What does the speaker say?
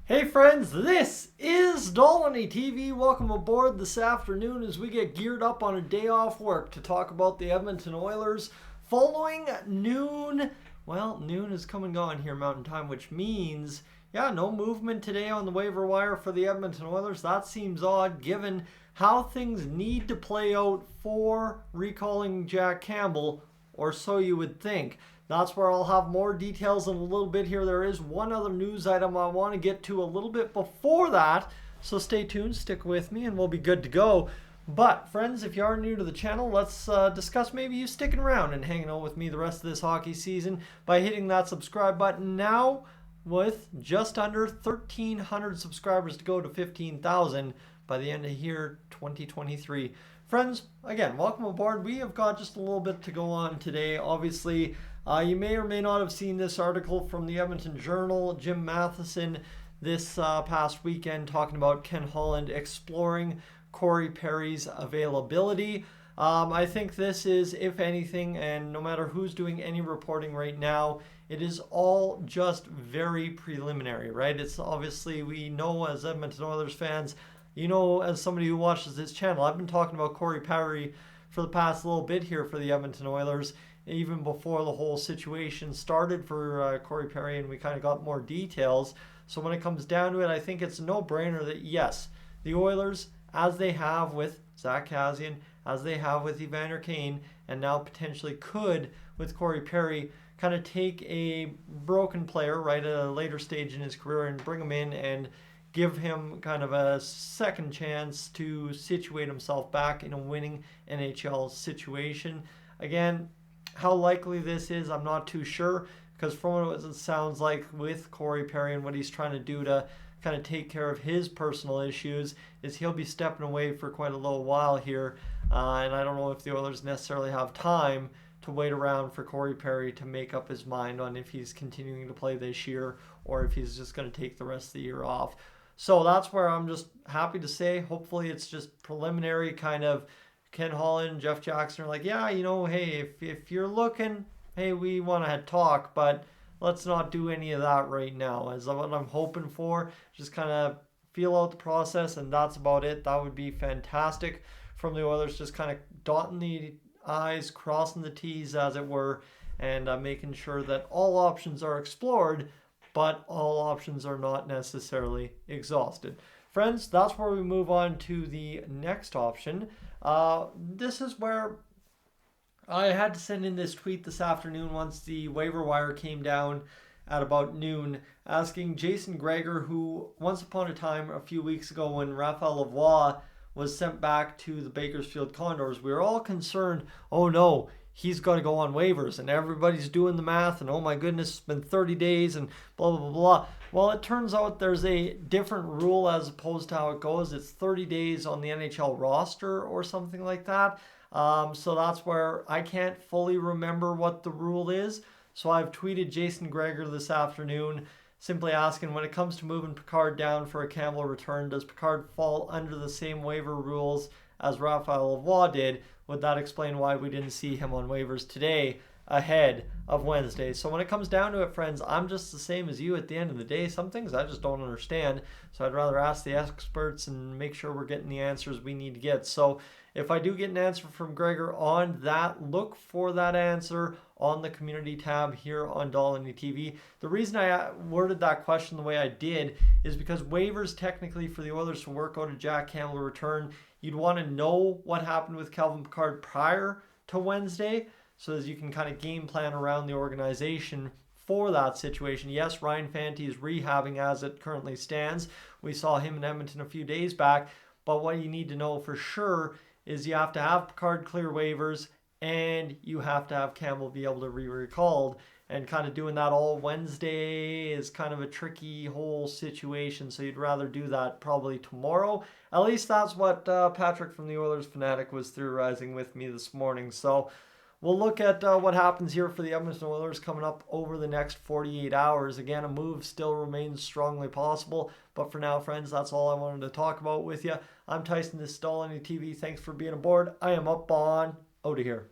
Hey friends, this is Dolany TV. Welcome aboard this afternoon as we get geared up on a day off work to talk about the Edmonton Oilers following noon. Well, noon is come and gone here Mountain Time, which means, no movement today on the waiver wire for the Edmonton Oilers. That seems odd given how things need to play out for recalling Jack Campbell, or so you would think. That's where I'll have more details in a little bit here. There is one other news item I want to get to a little bit before that. So stay tuned, stick with me, and we'll be good to go. But friends, if you are new to the channel, let's discuss maybe you sticking around and hanging out with me the rest of this hockey season by hitting that subscribe button now with just under 1,300 subscribers to go to 15,000 by the end of here 2023. Friends, again, welcome aboard. We have got just a little bit to go on today. Obviously, you may or may not have seen this article from the Edmonton Journal. Jim Matheson this past weekend talking about Ken Holland exploring Corey Perry's availability. I think this is, if anything, and no matter who's doing any reporting right now, it is all just very preliminary, right? It's obviously, we know as Edmonton Oilers fans, you know, as somebody who watches this channel, I've been talking about Corey Perry for the past little bit here for the Edmonton Oilers, even before the whole situation started for Corey Perry and we kind of got more details. So when it comes down to it, I think it's a no-brainer that yes, the Oilers, as they have with Zach Kassian, as they have with Evander Kane, and now potentially could with Corey Perry, kind of take a broken player right at a later stage in his career and bring him in and give him kind of a second chance to situate himself back in a winning NHL situation. Again, how likely this is, I'm not too sure, because from what it sounds like with Corey Perry and what he's trying to do to kind of take care of his personal issues is he'll be stepping away for quite a little while here. And I don't know if the Oilers necessarily have time to wait around for Corey Perry to make up his mind on if he's continuing to play this year or if he's just going to take the rest of the year off. So that's where I'm just happy to say, hopefully it's just preliminary kind of Ken Holland, Jeff Jackson are like, hey, if you're looking, hey, we want to talk, but let's not do any of that right now. As what I'm hoping for, just kind of feel out the process, and that's about it. That would be fantastic from the Oilers, just kind of dotting the I's, crossing the T's, as it were, and making sure that all options are explored, but all options are not necessarily exhausted. Friends, that's where we move on to the next option. This is where I had to send in this tweet this afternoon once the waiver wire came down at about noon, asking Jason Gregor, who once upon a time, a few weeks ago when Raphael Lavoie was sent back to the Bakersfield Condors, we were all concerned, oh no, he's got to go on waivers, and everybody's doing the math, and oh my goodness, it's been 30 days, and blah, blah, blah, blah. Well, it turns out there's a different rule as opposed to how it goes. It's 30 days on the NHL roster or something like that. So that's where I can't fully remember what the rule is. So I've tweeted Jason Gregor this afternoon, simply asking, when it comes to moving Picard down for a Campbell return, does Picard fall under the same waiver rules as Raphael Lavoie did? Would that explain why we didn't see him on waivers today ahead of Wednesday? So when it comes down to it, friends, I'm just the same as you at the end of the day. Some things I just don't understand. So I'd rather ask the experts and make sure we're getting the answers we need to get. So if I do get an answer from Gregor on that, look for that answer on the community tab here on Dolany TV. The reason I worded that question the way I did is because waivers technically for the Oilers to work out a Jack Campbell return, you'd want to know what happened with Calvin Picard prior to Wednesday so as you can kind of game plan around the organization for that situation. Yes, Ryan Fanti is rehabbing as it currently stands. We saw him in Edmonton a few days back, but what you need to know for sure is you have to have Picard clear waivers and you have to have Campbell be able to be recalled. And kind of doing that all Wednesday is kind of a tricky whole situation. So you'd rather do that probably tomorrow. At least that's what Patrick from the Oilers Fanatic was theorizing with me this morning. So we'll look at what happens here for the Edmonton Oilers coming up over the next 48 hours. Again, a move still remains strongly possible. But for now, friends, that's all I wanted to talk about with you. I'm Tyson, this is Dolany TV. Thanks for being aboard. I am up on out of here.